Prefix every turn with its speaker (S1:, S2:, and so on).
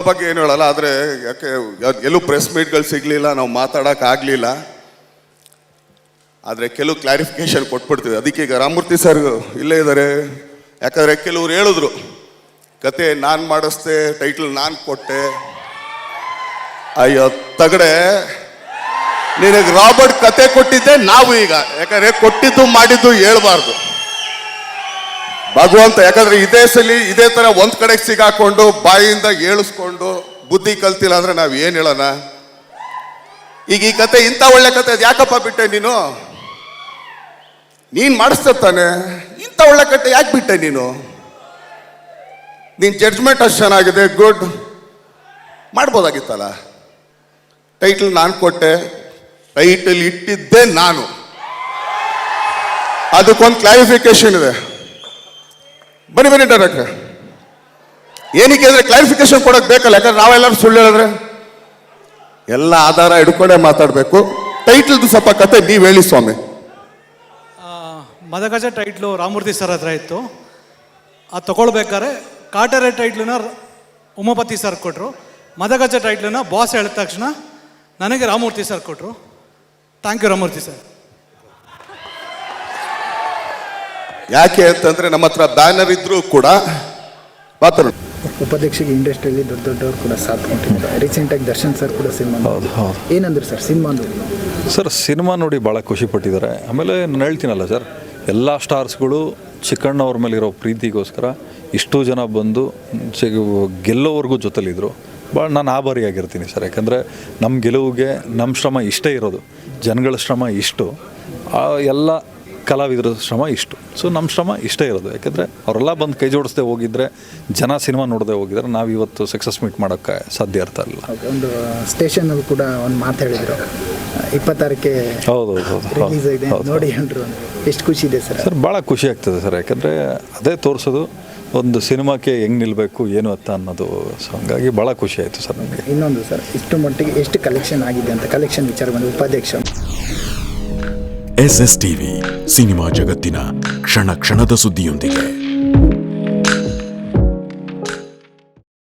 S1: ಬಗ್ಗೆ ಏನು ಹೇಳಲ್ಲ. ಆದರೆ ಯಾಕೆ ಎಲ್ಲೂ ಪ್ರೆಸ್ ಮೀಟ್ಗಳು ಸಿಗಲಿಲ್ಲ, ನಾವು ಮಾತಾಡೋಕ್ಕಾಗಲಿಲ್ಲ. ಆದರೆ ಕೆಲವು ಕ್ಲಾರಿಫಿಕೇಶನ್ ಕೊಟ್ಬಿಡ್ತೀವಿ. ಅದಕ್ಕೆ ಈಗ ರಾಮಮೂರ್ತಿ ಸರ್ ಇಲ್ಲೇ ಇದ್ದಾರೆ. ಯಾಕಂದರೆ ಕೆಲವ್ರು ಹೇಳಿದ್ರು ಕತೆ ನಾನು ಮಾಡಿಸ್ದೆ, ಟೈಟಲ್ ನಾನು ಕೊಟ್ಟೆ. ಅಯ್ಯೋ ತಗಡೆ, ನಿನಗೆ ರಾಬರ್ಟ್ ಕತೆ ಕೊಟ್ಟಿದ್ದೆ ನಾವು. ಈಗ ಯಾಕಂದರೆ ಕೊಟ್ಟಿದ್ದು ಮಾಡಿದ್ದು ಹೇಳ್ಬಾರ್ದು ಭಗವಂತ. ಯಾಕಂದ್ರೆ ಇದೇ ಸಲ ಇದೇ ತರ ಒಂದ್ ಕಡೆಗೆ ಸಿಗಾಕೊಂಡು ಬಾಯಿಯಿಂದ ಏಳಿಸ್ಕೊಂಡು ಬುದ್ಧಿ ಕಲ್ತಿಲ್ಲ ಅಂದ್ರೆ ನಾವ್ ಏನ್ ಹೇಳೋಣ? ಈಗ ಈ ಕತೆ ಇಂಥ ಒಳ್ಳೆ ಕತೆ ಅದು ಯಾಕಪ್ಪ ಬಿಟ್ಟೆ ನೀನು? ನೀನ್ ಮಾಡಿಸ್ತಾನೆ ಇಂಥ ಒಳ್ಳೆ ಕತೆ ಯಾಕೆ ಬಿಟ್ಟೆ ನೀನು? ನಿನ್ ಜಡ್ಜ್ಮೆಂಟ್ ಅಷ್ಟು ಚೆನ್ನಾಗಿದೆ, ಗುಡ್, ಮಾಡ್ಬೋದಾಗಿತ್ತಲ್ಲ. ಟೈಟಲ್ ನಾನು ಕೊಟ್ಟೆ, ಟೈಟಲ್ ಇಟ್ಟಿದ್ದೆ ನಾನು. ಅದಕ್ಕೊಂದು ಕ್ಲಾರಿಫಿಕೇಶನ್ ಇದೆ. ಬನ್ನಿ ಡೈರೆಕ್ಟ್ರೆ. ಏನಕ್ಕೆ ಅಂದ್ರೆ ಕ್ಲಾರಿಫಿಕೇಶನ್ ಕೊಡಕ್ ಬೇಕಲ್ಲ. ಯಾಕಂದ್ರೆ ನಾವೆಲ್ಲರೂ ಸುಳ್ಳು ಹೇಳಿದ್ರೆ ಎಲ್ಲ ಆಧಾರ ಹಿಡ್ಕೊಂಡೇ ಮಾತಾಡಬೇಕು. ಟೈಟಲ್ದು ಸ್ವಲ್ಪ ಕತೆ ನೀವು ಹೇಳಿ ಸ್ವಾಮಿ.
S2: ಮದಗಜ ಟೈಟ್ಲು ರಾಮಮೂರ್ತಿ ಸರ್ ಹತ್ರ ಇತ್ತು. ಅದು ತಗೊಳ್ಬೇಕಾದ್ರೆ ಕಾಟರೆ ಟೈಟ್ಲನ್ನ ಉಮಾಪತಿ ಸರ್ ಕೊಟ್ಟರು. ಮದಗಜ ಟೈಟ್ಲನ್ನ ಬಾಸ್ ಹೇಳಿದ ತಕ್ಷಣ ನನಗೆ ರಾಮಮೂರ್ತಿ ಸರ್ ಕೊಟ್ಟರು. Thank you Ramamurthy sir.
S1: ಯಾಕೆ ಅಂತಂದ್ರೆ ನಮ್ಮ ಹತ್ರ ಬ್ಯಾನರ್ ಇದ್ರೂ ಕೂಡ ಮಾತಾಡೋಣ.
S3: ಉಪಾಧ್ಯಕ್ಷಗೆ ಇಂಡಸ್ಟ್ರಿಯಲ್ಲಿ ದೊಡ್ಡವರು ಕೂಡ ಸಾಥ್ ಕೊಟ್ಟಿದ್ದಾರೆ. ರೀಸೆಂಟಾಗಿ ದರ್ಶನ್ ಸರ್ ಕೂಡ ಸಿನಿಮಾ.
S4: ಹೌದು.
S3: ಏನಂದ್ರೆ ಸರ್ ಸಿನಿಮಾ ನೋಡಿ?
S4: ಸರ್ ಸಿನಿಮಾ ನೋಡಿ ಭಾಳ ಖುಷಿ ಪಟ್ಟಿದ್ದಾರೆ. ಆಮೇಲೆ ನಾನು ಹೇಳ್ತೀನಲ್ಲ ಸರ್, ಎಲ್ಲ ಸ್ಟಾರ್ಸ್ಗಳು ಚಿಕ್ಕಣ್ಣವ್ರ ಮೇಲಿರೋ ಪ್ರೀತಿಗೋಸ್ಕರ ಇಷ್ಟು ಜನ ಬಂದು ಗೆಲ್ಲೋವರೆಗೂ ಜೊತೆಲಿದ್ರು. ಭಾಳ ನಾನು ಆಭಾರಿಯಾಗಿರ್ತೀನಿ ಸರ್. ಯಾಕಂದರೆ ನಮ್ಮ ಗೆಲುವಿಗೆ ನಮ್ಮ ಶ್ರಮ ಇಷ್ಟೇ ಇರೋದು. ಜನಗಳ ಶ್ರಮ ಇಷ್ಟು, ಎಲ್ಲ ಕಲಾವಿದರ ಶ್ರಮ ಇಷ್ಟು. ಸೊ ನಮ್ಮ ಶ್ರಮ ಇಷ್ಟೇ ಇರೋದು. ಯಾಕೆಂದರೆ ಅವರೆಲ್ಲ ಬಂದು ಕೈ ಜೋಡಿಸದೆ ಹೋಗಿದ್ರೆ, ಜನ ಸಿನಿಮಾ ನೋಡದೆ ಹೋಗಿದ್ರೆ ನಾವು ಇವತ್ತು ಸಕ್ಸಸ್ ಮೀಟ್ ಮಾಡೋಕ್ಕೆ ಸಾಧ್ಯ ಇರ್ತಾ ಇಲ್ಲ.
S3: ಒಂದು ಸ್ಟೇಷನಲ್ಲಿ ಕೂಡ ಒಂದು ಮಾತಾಡಿದ್ರು, 26ಕ್ಕೆ
S4: ಹೌದು
S3: ರಿಲೀಸ್ ಇದೆ ನೋಡಿ ಅಂದರು. ಎಷ್ಟು ಖುಷಿ ಇದೆ ಸರ್?
S4: ಸರ್ ಭಾಳ ಖುಷಿ ಆಗ್ತದೆ ಸರ್. ಯಾಕಂದರೆ ಅದೇ ತೋರಿಸೋದು ಒಂದು ಸಿನಿಮಾಕ್ಕೆ ಹೆಂಗೆ ನಿಲ್ಲಬೇಕು ಏನು ಅಂತ ಅನ್ನೋದು. ಸೊ ಹಂಗಾಗಿ ಭಾಳ ಖುಷಿ ಆಯಿತು ಸರ್ ನನಗೆ.
S3: ಇನ್ನೊಂದು ಸರ್, ಇಷ್ಟು ಮಟ್ಟಿಗೆ ಎಷ್ಟು ಕಲೆಕ್ಷನ್ ಆಗಿದೆ ಅಂತ ಕಲೆಕ್ಷನ್ ವಿಚಾರ ಬಂದು ಉಪಾಧ್ಯಕ್ಷ.
S5: SS ಟಿವಿ ಸಿನಿಮಾ ಜಗತ್ತಿನ ಕ್ಷಣ ಕ್ಷಣದ ಸುದ್ದಿಯೊಂದಿಗೆ.